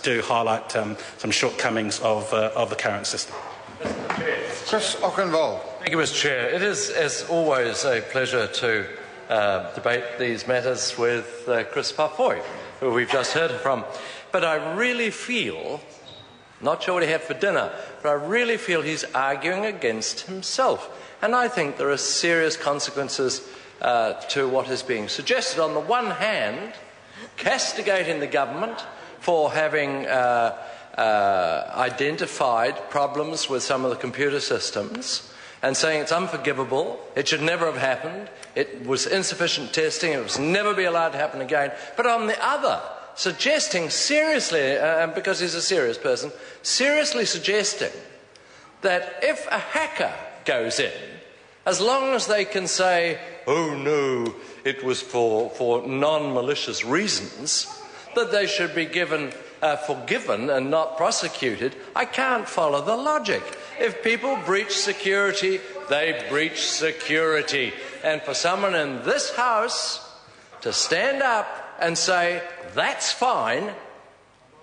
do highlight some shortcomings of the current system. Chris Ockenvold. Thank you, Mr. Chair. It is, as always, a pleasure to debate these matters with Chris Pafoy, who we've just heard from. But I really feel, not sure what he had for dinner, but I really feel he's arguing against himself. And I think there are serious consequences to what is being suggested. On the one hand, castigating the government for having identified problems with some of the computer systems and saying it's unforgivable, it should never have happened, it was insufficient testing, it was never be allowed to happen again. But on the other, suggesting seriously, because he's a serious person, seriously suggesting that if a hacker goes in, as long as they can say, oh no, it was for non-malicious reasons, that they should be forgiven and not prosecuted, I can't follow the logic. If people breach security, they breach security. And for someone in this House to stand up and say, that's fine,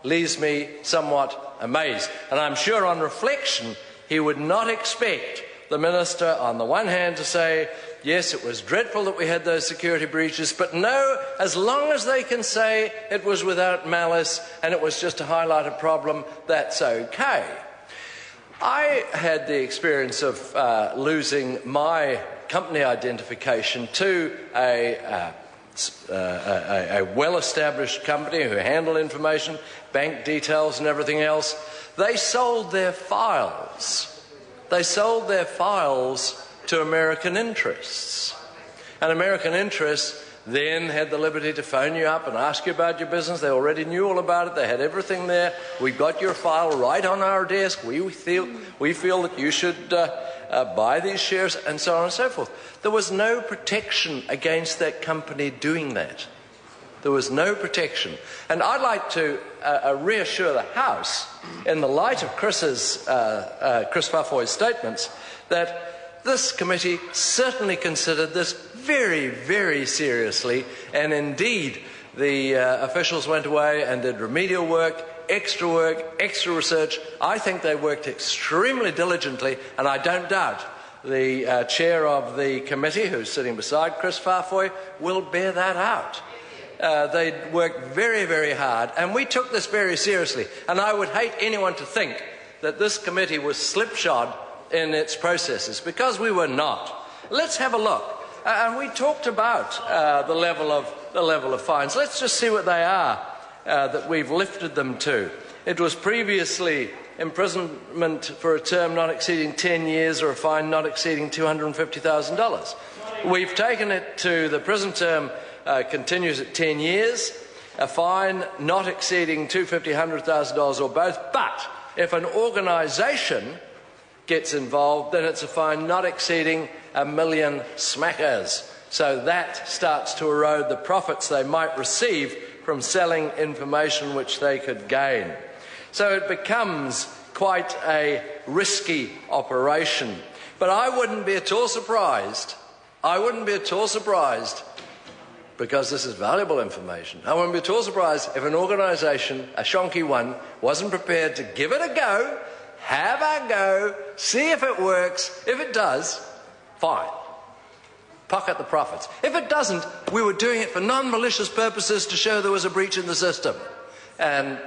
leaves me somewhat amazed. And I'm sure on reflection, he would not expect the Minister, on the one hand, to say, yes, it was dreadful that we had those security breaches, but no, as long as they can say it was without malice and it was just to highlight a problem, that's okay. I had the experience of losing my company identification to a well-established company who handle information, bank details and everything else. They sold their files. They sold their files to American interests. And American interests then had the liberty to phone you up and ask you about your business. They already knew all about it. They had everything there. We got your file right on our desk. We feel that you should buy these shares, and so on and so forth. There was no protection against that company doing that. There was no protection. And I'd like to reassure the House, in the light of Chris Pafoy's statements, that this committee certainly considered this very, very seriously, and indeed the officials went away and did remedial work, extra research. I think they worked extremely diligently, and I don't doubt the chair of the committee, who's sitting beside Chris Pafoy, will bear that out. They worked very, very hard, and we took this very seriously. And I would hate anyone to think that this committee was slipshod in its processes, because we were not. Let's have a look. And we talked about the level of fines. Let's just see what they are that we've lifted them to. It was previously imprisonment for a term not exceeding 10 years or a fine not exceeding $250,000. We've taken it to the prison term continues at 10 years, a fine not exceeding $250,000, $100,000 or both. But if an organisation gets involved, then it's a fine not exceeding $1 million smackers. So that starts to erode the profits they might receive from selling information which they could gain. So it becomes quite a risky operation. But I wouldn't be at all surprised, because this is valuable information, I wouldn't be at all surprised if an organisation, a shonky one, wasn't prepared to give it a go, have a go, see if it works. If it does, fine. Pocket the profits. If it doesn't, we were doing it for non-malicious purposes to show there was a breach in the system. And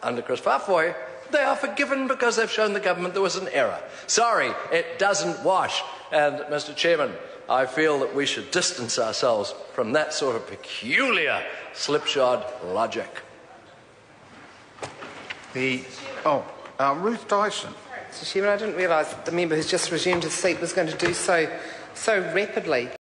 under Chris Pafoy, they are forgiven because they've shown the government there was an error. Sorry, it doesn't wash. And, Mr. Chairman, I feel that we should distance ourselves from that sort of peculiar slipshod logic. Ruth Dyson. Mr. Chairman, I didn't realise that the member who's just resumed his seat was going to do so rapidly.